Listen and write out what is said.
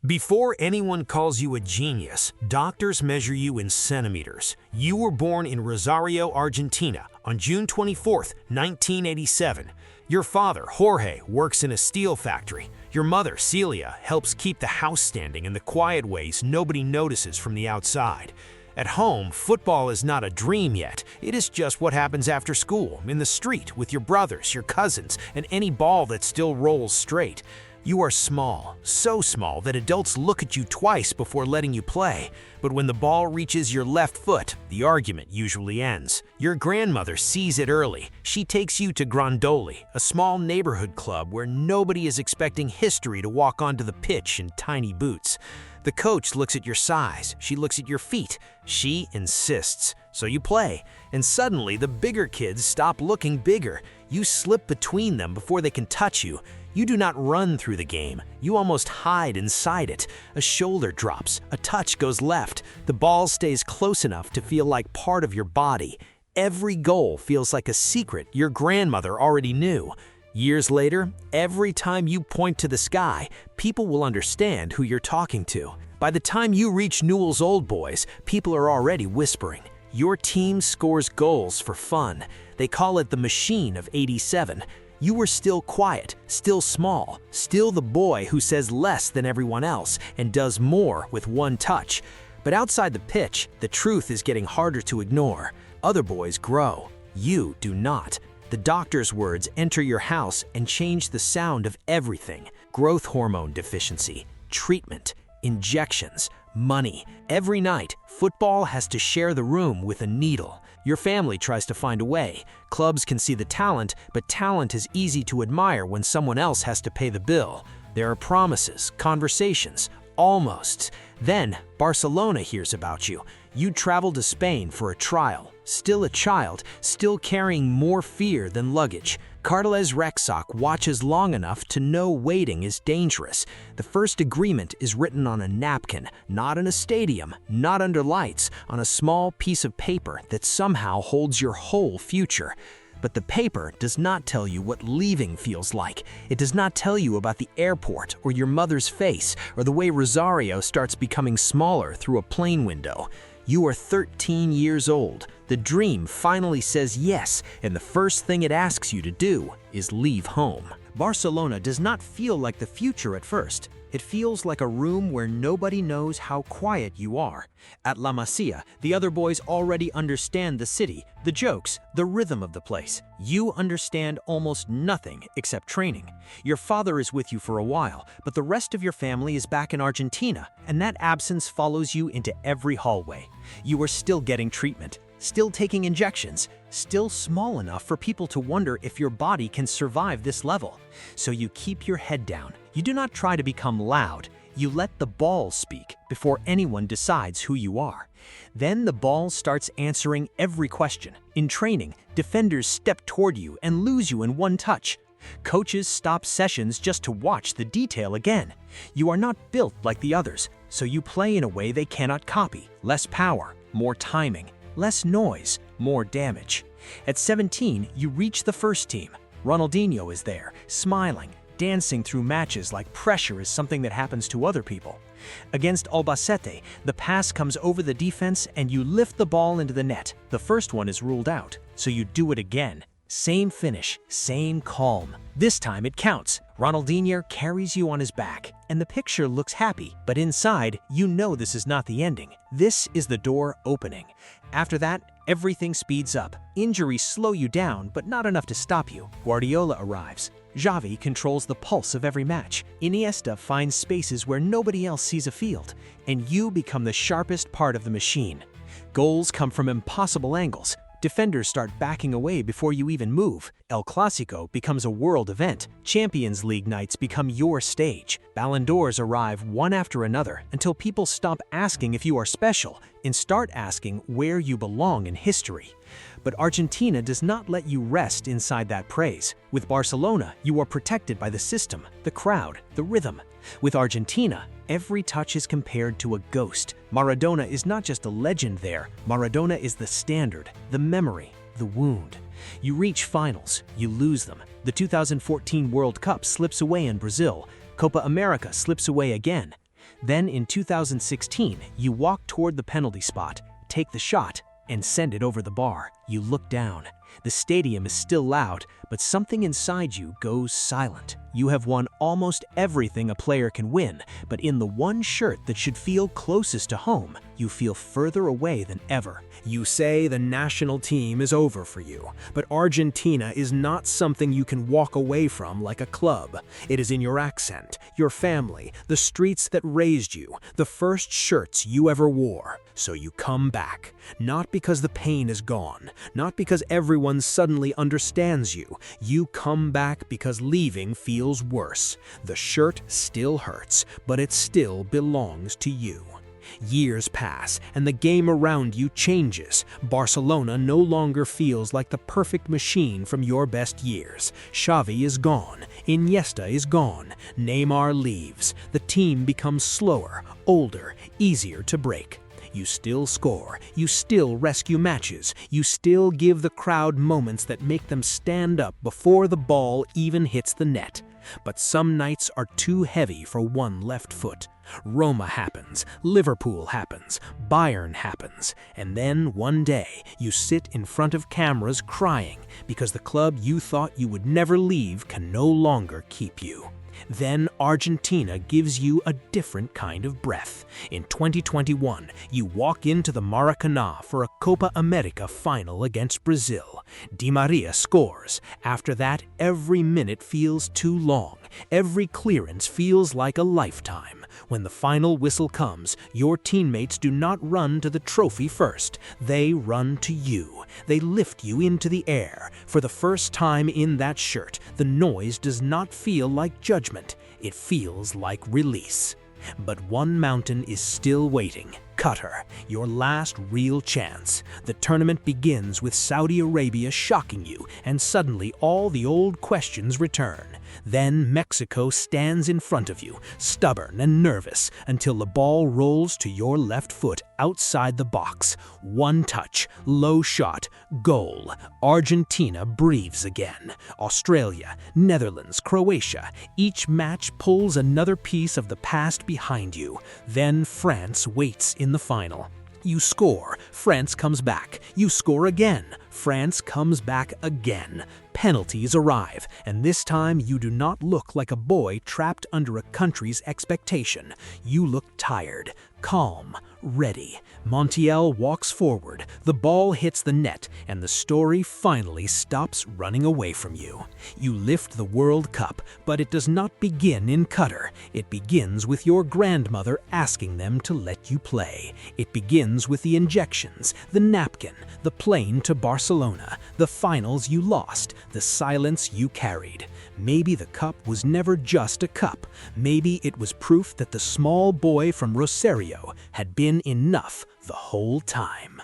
Before anyone calls you a genius, doctors measure you in centimeters. You were born in Rosario, Argentina on June 24, 1987. Your father, Jorge, works in a steel factory. Your mother, Celia, helps keep the house standing in the quiet ways nobody notices from the outside. At home, football is not a dream yet. It is just what happens after school, in the street, with your brothers, your cousins, and any ball that still rolls straight. You are small, so small that adults look at you twice before letting you play. But when the ball reaches your left foot, the argument usually ends. Your grandmother sees it early. She takes you to Grandoli, a small neighborhood club where nobody is expecting history to walk onto the pitch in tiny boots. The coach looks at your size. She looks at your feet. She insists. So you play, and suddenly the bigger kids stop looking bigger. You slip between them before they can touch you. You do not run through the game. You almost hide inside it. A shoulder drops, a touch goes left. The ball stays close enough to feel like part of your body. Every goal feels like a secret your grandmother already knew. Years later, every time you point to the sky, people will understand who you're talking to. By the time you reach Newell's Old Boys, people are already whispering. Your team scores goals for fun. They call it the Machine of '87. You were still quiet, still small, still the boy who says less than everyone else and does more with one touch. But outside the pitch, the truth is getting harder to ignore. Other boys grow. You do not. The doctor's words enter your house and change the sound of everything. Growth hormone deficiency, treatment, injections, money. Every night, football has to share the room with a needle. Your family tries to find a way. Clubs can see the talent, but talent is easy to admire when someone else has to pay the bill. There are promises, conversations, almosts. Then, Barcelona hears about you. You travel to Spain for a trial. Still a child, still carrying more fear than luggage. Carles Rexach watches long enough to know waiting is dangerous. The first agreement is written on a napkin, not in a stadium, not under lights, on a small piece of paper that somehow holds your whole future. But the paper does not tell you what leaving feels like. It does not tell you about the airport or your mother's face or the way Rosario starts becoming smaller through a plane window. You are 13 years old. The dream finally says yes, and the first thing it asks you to do is leave home. Barcelona does not feel like the future at first. It feels like a room where nobody knows how quiet you are. At La Masia, the other boys already understand the city, the jokes, the rhythm of the place. You understand almost nothing except training. Your father is with you for a while, but the rest of your family is back in Argentina, and that absence follows you into every hallway. You are still getting treatment, still taking injections, still small enough for people to wonder if your body can survive this level. So you keep your head down. You do not try to become loud. You let the ball speak before anyone decides who you are. Then the ball starts answering every question. In training, defenders step toward you and lose you in one touch. Coaches stop sessions just to watch the detail again. You are not built like the others, so you play in a way they cannot copy. Less power, more timing, less noise, more damage. At 17, you reach the first team. Ronaldinho is there, smiling, dancing through matches like pressure is something that happens to other people. Against Albacete, the pass comes over the defense and you lift the ball into the net. The first one is ruled out, so you do it again. Same finish, same calm. This time it counts. Ronaldinho carries you on his back, and the picture looks happy, but inside, you know this is not the ending. This is the door opening. After that, everything speeds up. Injuries slow you down, but not enough to stop you. Guardiola arrives. Xavi controls the pulse of every match. Iniesta finds spaces where nobody else sees a field, and you become the sharpest part of the machine. Goals come from impossible angles. Defenders start backing away before you even move. El Clásico becomes a world event. Champions League nights become your stage. Ballon d'Ors arrive one after another until people stop asking if you are special and start asking where you belong in history. But Argentina does not let you rest inside that praise. With Barcelona, you are protected by the system, the crowd, the rhythm. With Argentina, every touch is compared to a ghost. Maradona is not just a legend there. Maradona is the standard, the memory, the wound. You reach finals, you lose them. The 2014 World Cup slips away in Brazil. Copa America slips away again. Then in 2016, you walk toward the penalty spot, take the shot, and send it over the bar. You look down. The stadium is still loud, but something inside you goes silent. You have won almost everything a player can win, but in the one shirt that should feel closest to home, you feel further away than ever. You say the national team is over for you, but Argentina is not something you can walk away from like a club. It is in your accent, your family, the streets that raised you, the first shirts you ever wore. So you come back, not because the pain is gone, not because everyone suddenly understands you. You come back because leaving feels worse. The shirt still hurts, but it still belongs to you. Years pass, and the game around you changes. Barcelona no longer feels like the perfect machine from your best years. Xavi is gone. Iniesta is gone. Neymar leaves. The team becomes slower, older, easier to break. You still score, you still rescue matches, you still give the crowd moments that make them stand up before the ball even hits the net. But some nights are too heavy for one left foot. Roma happens, Liverpool happens, Bayern happens, and then one day you sit in front of cameras crying because the club you thought you would never leave can no longer keep you. Then Argentina gives you a different kind of breath. In 2021, you walk into the Maracanã for a Copa America final against Brazil. Di Maria scores. After that, every minute feels too long. Every clearance feels like a lifetime. When the final whistle comes, your teammates do not run to the trophy first. They run to you. They lift you into the air. For the first time in that shirt, the noise does not feel like judgment. It feels like release. But one mountain is still waiting. Qatar, your last real chance. The tournament begins with Saudi Arabia shocking you, and suddenly all the old questions return. Then Mexico stands in front of you, stubborn and nervous, until the ball rolls to your left foot outside the box. One touch, low shot, goal. Argentina breathes again. Australia, Netherlands, Croatia. Each match pulls another piece of the past behind you. Then France waits in the final. You score, France comes back. You score again, France comes back again. Penalties arrive, and this time you do not look like a boy trapped under a country's expectation. You look tired, calm, ready. Montiel walks forward, the ball hits the net, and the story finally stops running away from you. You lift the World Cup, but it does not begin in Qatar. It begins with your grandmother asking them to let you play. It begins with the injections, the napkin, the plane to Barcelona, the finals you lost, the silence you carried. Maybe the cup was never just a cup. Maybe it was proof that the small boy from Rosario had been enough the whole time.